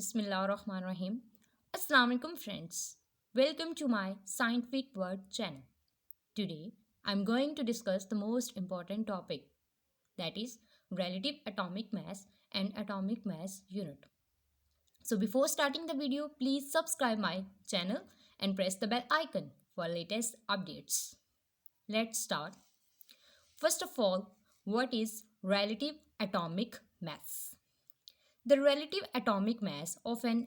Bismillahirrahmanirrahim. Assalamu alaikum friends. Welcome to my Scientific Word channel. Today I'm going to discuss the most important topic, that is relative atomic mass and atomic mass unit. So before starting the video, please subscribe my channel and press the bell icon for latest updates. Let's start. First of all, what is relative atomic mass? The relative atomic mass of an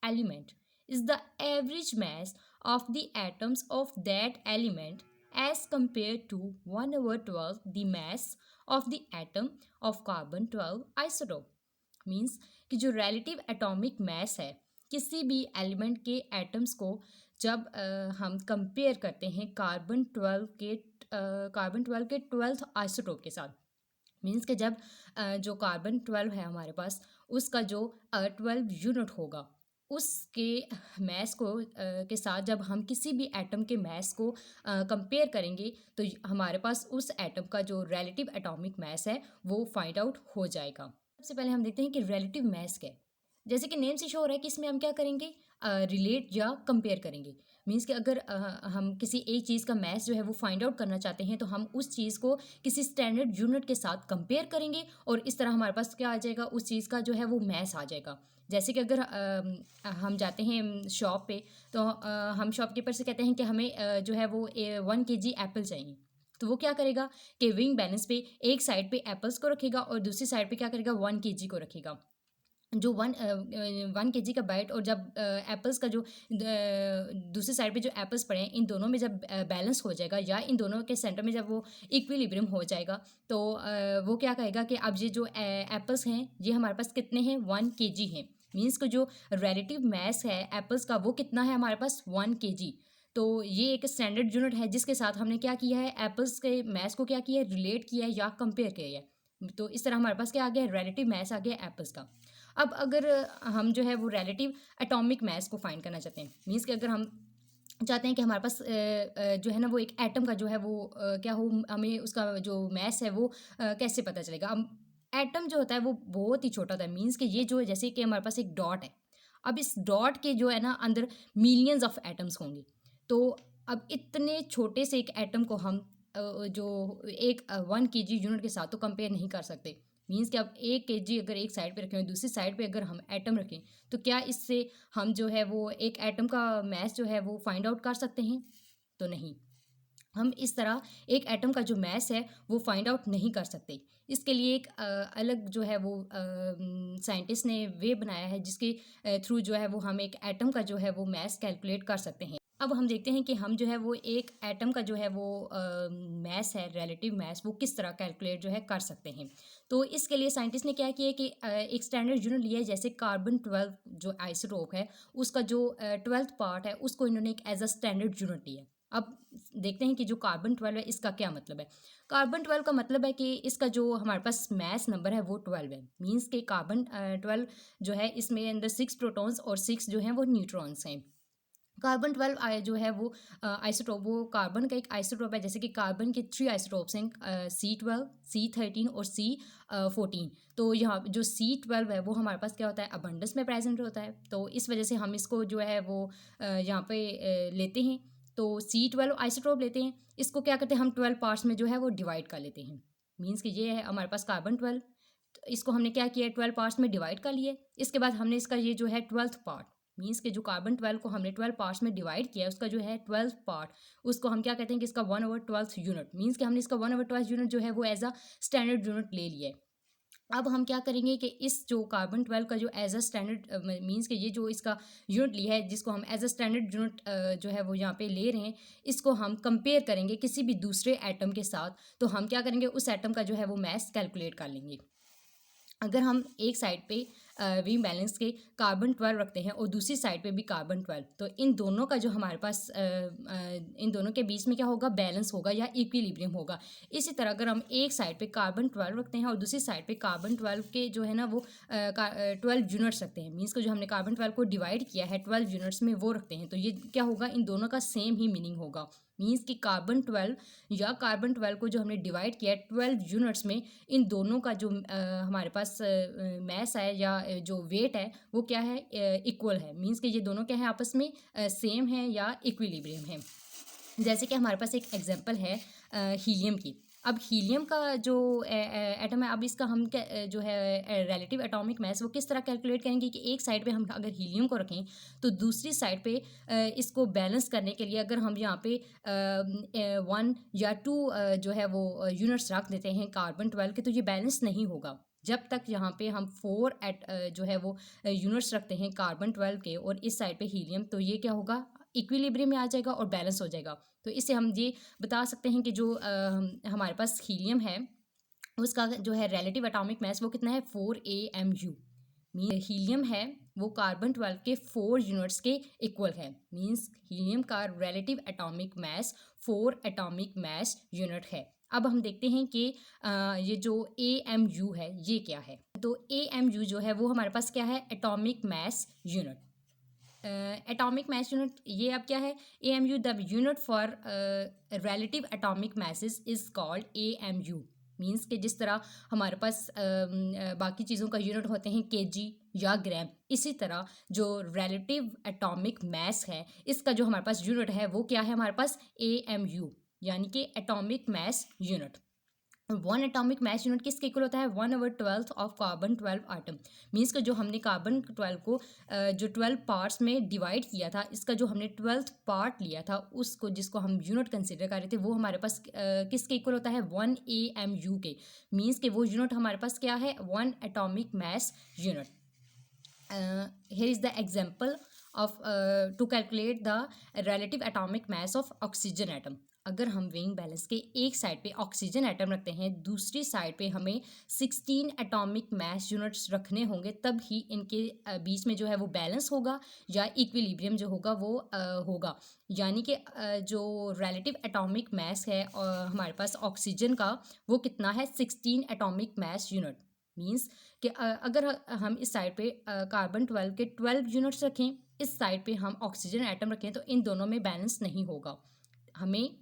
element is the average mass of the atoms of that element as compared to 1/12 the mass of the atom of carbon 12 isotope. Means कि जो relative atomic mass है किसी भी element के atoms को जब हम compare करते हैं कार्बन 12 के 12th आइसोटोप के साथ, मीन्स कि जब जो कार्बन 12 है हमारे पास उसका जो 12 यूनिट होगा उसके मैस को के साथ जब हम किसी भी एटम के मैस को कंपेयर करेंगे तो हमारे पास उस एटम का जो रिलेटिव एटॉमिक मैस है वो फाइंड आउट हो जाएगा। सबसे पहले हम देखते हैं कि रिलेटिव मैस क्या है। जैसे कि नेम से शो हो रहा है कि इसमें हम क्या करेंगे, रिलेट या कंपेयर करेंगे। मीन्स कि अगर हम किसी एक चीज़ का मैस जो है वो फाइंड आउट करना चाहते हैं तो हम उस चीज़ को किसी स्टैंडर्ड यूनिट के साथ कंपेयर करेंगे और इस तरह हमारे पास क्या आ जाएगा, उस चीज़ का जो है वो मैस आ जाएगा। जैसे कि अगर हम जाते हैं शॉप पे तो हम शॉपकीपर से कहते हैं कि हमें जो है वो 1 kg एप्पल चाहिए, तो वो क्या करेगा कि विंग बैलेंस पे एक साइड पे एप्पल्स को रखेगा और दूसरी साइड पे क्या करेगा 1 kg को रखेगा। जो 1 kg का बाइट और जब एप्पल्स का जो दूसरी साइड पे जो एप्पल्स पड़े हैं इन दोनों में जब बैलेंस हो जाएगा या इन दोनों के सेंटर में जब वो इक्विलिब्रियम हो जाएगा तो वो क्या कहेगा कि अब ये जो एप्पल्स हैं ये हमारे पास कितने हैं 1 kg हैं। मीन्स को जो रिलेटिव मैस है एप्पल्स का वो कितना है हमारे पास 1 kg। तो ये एक स्टैंडर्ड यूनिट है जिसके साथ हमने क्या किया है, एप्पल्स के मैस को क्या किया है, रिलेट किया है या कंपेयर किया है। तो इस तरह हमारे पास क्या आ गया, रिलेटिव मैस आ गया एप्पल्स का। अब अगर हम जो है वो रिलेटिव एटॉमिक मैस को फाइंड करना चाहते हैं, मीन्स कि अगर हम चाहते हैं कि हमारे पास जो है ना वो एक एटम का जो है वो क्या हो, हमें उसका जो मैस है वो कैसे पता चलेगा। अब एटम जो होता है वो बहुत ही छोटा होता है। मीन्स कि ये जो है जैसे कि हमारे पास एक डॉट है, अब इस डॉट के जो है ना अंदर मिलियंस ऑफ एटम्स होंगे। तो अब इतने छोटे से एक एटम को हम जो एक 1 kg यूनिट के साथ तो कंपेयर नहीं कर सकते। मीन्स कि अब 1 kg अगर एक साइड पे रखें और दूसरी साइड पे अगर हम एटम रखें तो क्या इससे हम जो है वो एक एटम का मैस जो है वो फाइंड आउट कर सकते हैं? तो नहीं, हम इस तरह एक एटम का जो मैस है वो फाइंड आउट नहीं कर सकते। इसके लिए एक अलग जो है वो साइंटिस्ट ने वे बनाया है जिसके थ्रू जो है वो हम एक एटम का जो है वो मैस कैलकुलेट कर सकते हैं। अब हम देखते हैं कि हम जो है वो एक एटम का जो है वो मैस है, रिलेटिव मैस, वो किस तरह कैलकुलेट जो है कर सकते हैं। तो इसके लिए साइंटिस्ट ने क्या किया कि एक स्टैंडर्ड यूनिट लिया है, जैसे कार्बन 12 जो आइसोटोप है उसका जो 12th पार्ट है उसको इन्होंने एक एज अ स्टैंडर्ड यूनिट लिया है। अब देखते हैं कि जो कार्बन 12 है इसका क्या मतलब है। कार्बन 12 का मतलब है कि इसका जो हमारे पास मैस नंबर है वो 12 है। मीन्स के कार्बन 12 जो है इसमें अंदर 6 प्रोटॉन्स और 6 जो हैं वो न्यूट्रॉन्स हैं। कार्बन 12 जो है वो आइसोटोप, वो कार्बन का एक आइसोटोप है। जैसे कि कार्बन के 3 आइसोटोप्स हैं, C12, C13 और C14। तो यहाँ जो C12 है वो हमारे पास क्या होता है, अबंडेंस में प्रेजेंट होता है। तो इस वजह से हम इसको जो है वो यहाँ पे लेते हैं। तो C12 आइसोटोप लेते हैं, इसको क्या करते हैं हम 12 पार्ट्स में जो है वो डिवाइड कर लेते हैं। मीन्स कि ये है हमारे पास कार्बन 12, तो इसको हमने क्या किया 12 पार्ट्स में डिवाइड कर लिए। इसके बाद हमने इसका ये जो है 12th पार्ट, मीन्स के जो कार्बन 12 को हमने 12 पार्ट्स में डिवाइड किया है उसका जो है 12th पार्ट, उसको हम क्या कहते हैं कि इसका 1/12 यूनिट। मीन्स कि हमने इसका 1/12 यूनिट जो है वो एज अ स्टैंडर्ड यूनिट ले लिया है। अब हम क्या करेंगे कि इस जो कार्बन 12 का जो एज अ स्टैंडर्ड मीन्स कि ये जो इसका यूनिट लिया है जिसको हम एज अ स्टैंडर्ड यूनिट जो है वो यहाँ पे ले रहे हैं, इसको हम कंपेयर करेंगे किसी भी दूसरे एटम के साथ। तो हम क्या करेंगे, उस एटम का जो है वो मैस कैलकुलेट कर लेंगे। अगर हम एक साइड पे विंग बैलेंस के कार्बन 12 रखते हैं और दूसरी साइड पे भी कार्बन 12, तो इन दोनों का जो हमारे पास इन दोनों के बीच में क्या होगा, बैलेंस होगा या इक्विलिब्रियम होगा। इसी तरह अगर हम एक साइड पे कार्बन 12 रखते हैं और दूसरी साइड पे कार्बन 12 के जो है ना वो 12 यूनिट्स रखते हैं, मीन्स को जो हमने कार्बन 12 को डिवाइड किया है 12 यूनिट्स में वो रखते हैं, तो ये क्या होगा, इन दोनों का सेम ही मीनिंग होगा। मीन्स कि कार्बन 12 या कार्बन 12 को जो हमने डिवाइड किया है 12 यूनिट्स में, इन दोनों का जो हमारे पास मैस है या जो वेट है वो क्या है, इक्वल है। मीन्स कि ये दोनों क्या है, आपस में सेम है या इक्विलिब्रियम है। जैसे कि हमारे पास एक एग्जांपल है हीलियम की। अब हीलियम का जो एटम है, अब इसका हम जो है रिलेटिव एटॉमिक मास वो किस तरह कैलकुलेट करेंगे कि एक साइड पे हम अगर हीलियम को रखें तो दूसरी साइड पे इसको बैलेंस करने के लिए अगर हम यहाँ पे 1 या 2 जो है वो यूनिट्स रख देते हैं कार्बन 12 के, तो ये बैलेंस नहीं होगा। जब तक यहाँ पे हम 4 जो है वो यूनिट्स रखते हैं कार्बन 12 के और इस साइड पे हीलियम, तो ये क्या होगा, इक्विलिब्रियम में आ जाएगा और बैलेंस हो जाएगा। तो इससे हम ये बता सकते हैं कि जो हमारे पास हीलियम है उसका जो है रिलेटिव एटॉमिक मास वो कितना है, 4 AMU। मीन हीलियम है वो कार्बन 12 के 4 यूनिट्स के इक्वल है। मीन्स हीलियम का relative atomic mass 4 atomic mass unit है। अब हम देखते हैं कि ये जो AMU है ये क्या है। तो AMU जो है वो हमारे पास क्या है, atomic mass unit. Atomic mass unit ये अब क्या है, AMU the unit for relative atomic masses is called AMU। Means कि जिस तरह हमारे पास बाकी चीज़ों का यूनिट होते हैं kg या ग्राम, इसी तरह जो रिलेटिव एटॉमिक मास है इसका जो हमारे पास यूनिट है वो क्या है, हमारे पास AMU, यानी कि atomic mass unit. 1 atomic mass unit किसके इक्वल होता है, 1/12 ऑफ कार्बन 12 आटम। मीन्स कि जो हमने कार्बन 12 को जो 12 पार्ट्स में डिवाइड किया था, इसका जो हमने 12th पार्ट लिया था उसको, जिसको हम यूनिट कंसिडर कर रहे थे, वो हमारे पास किसके इक्वल होता है, 1 AMU के। मीन्स कि वो यूनिट हमारे पास क्या है, 1 atomic mass unit. here is the example of to calculate the relative atomic mass of oxygen atom। अगर हम वेइंग बैलेंस के एक साइड पे ऑक्सीजन एटम रखते हैं, दूसरी साइड पे हमें 16 एटॉमिक मास यूनिट्स रखने होंगे, तब ही इनके बीच में जो है वो बैलेंस होगा या इक्विलिब्रियम जो होगा वो होगा। यानी कि जो रिलेटिव एटॉमिक मास है हमारे पास ऑक्सीजन का, वो कितना है, 16 एटॉमिक मास यूनिट। मीन्स कि अगर हम इस साइड पे कार्बन 12 के 12 यूनिट्स रखें, इस साइड पे हम ऑक्सीजन एटम रखें, तो इन दोनों में बैलेंस नहीं होगा। हमें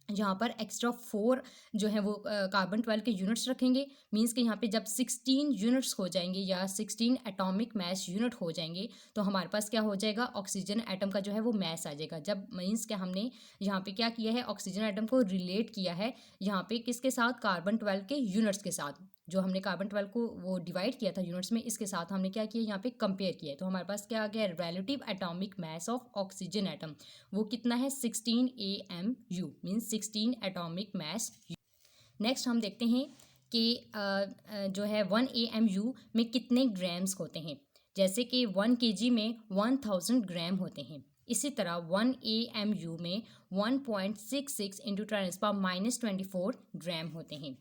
यहाँ पर एक्स्ट्रा 4 जो है वो कार्बन 12 के यूनिट्स रखेंगे। मीन्स कि यहाँ पे जब 16 यूनिट्स हो जाएंगे या 16 एटॉमिक मास यूनिट हो जाएंगे, तो हमारे पास क्या हो जाएगा, ऑक्सीजन एटम का जो है वो मास आ जाएगा। जब मीन्स कि हमने यहाँ पे क्या किया है, ऑक्सीजन एटम को रिलेट किया है यहाँ पे किसके साथ, कार्बन 12 के यूनिट्स के साथ। जो हमने कार्बन 12 को वो डिवाइड किया था यूनिट्स में, इसके साथ हमने क्या किया, यहाँ पे कंपेयर किया है। तो हमारे पास क्या आ गया, relative atomic mass of oxygen atom वो कितना है, 16 AMU। Means 16 atomic mass. Next हम देखते हैं कि जो है 1 AMU में कितने ग्राम्स होते हैं। जैसे कि 1 kg में 1000 ग्राम होते हैं। इसी तरह 1 AMU में 1.66 इंटू 10⁻⁻24 ग्राम होते हैं।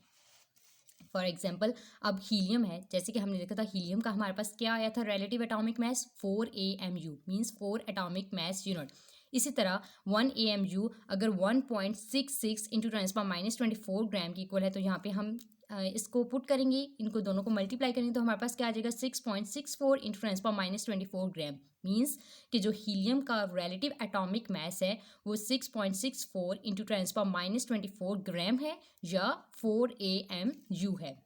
फॉर एग्जाम्पल अब हीलियम है, जैसे कि हमने देखा था हीलियम का हमारे पास क्या आया था, relative atomic mass 4 AMU। Means 4 atomic mass unit. इसी तरह 1 AMU अगर 1.66 इंटू 10⁻⁻24 ग्राम की इक्वल है, तो यहाँ पे हम इसको पुट करेंगे, इनको दोनों को मल्टीप्लाई करेंगे, तो हमारे पास क्या आ जाएगा, 6.64 इंटू 10⁻⁻24 ग्राम। मीन्स कि जो हीलियम का रिलेटिव एटॉमिक मास है वो 6.64 इंटू 10⁻⁻24 ग्राम है या 4 AMU है।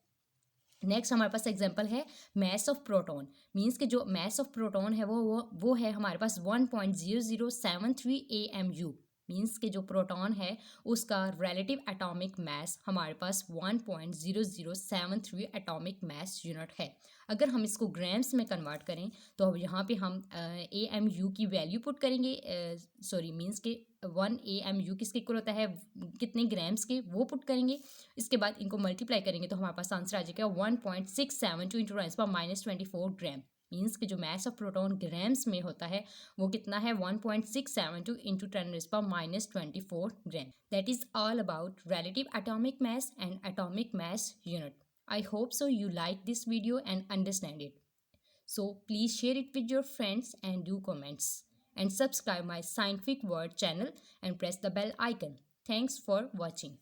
नेक्स्ट हमारे पास एग्जांपल है मास ऑफ प्रोटॉन। मीन्स कि जो मास ऑफ प्रोटॉन है वो है हमारे पास 1.0073 AMU। मीन्स कि जो प्रोटॉन है उसका रिलेटिव एटॉमिक मास हमारे पास 1.0073 एटॉमिक मास यूनिट है। अगर हम इसको ग्राम्स में कन्वर्ट करें तो अब यहाँ पे हम AMU की वैल्यू पुट करेंगे, मीन्स के 1 AMU किसके इक्वल होता है, कितने ग्राम्स के, वो पुट करेंगे। इसके बाद इनको मल्टीप्लाई करेंगे तो हमारे पास आंसर आ जाएगा 1.672 इंटू 10⁻⁻24 ग्राम। मीन्स कि जो मास ऑफ प्रोटॉन ग्राम्स में होता है वो कितना है, 1.672 into 10⁻⁻24 gram. That is all about relative atomic mass and atomic mass unit. I hope so you like this video and understand it. So please share it with your friends and do comments. And subscribe my Scientific Word channel and press the bell icon. Thanks for watching.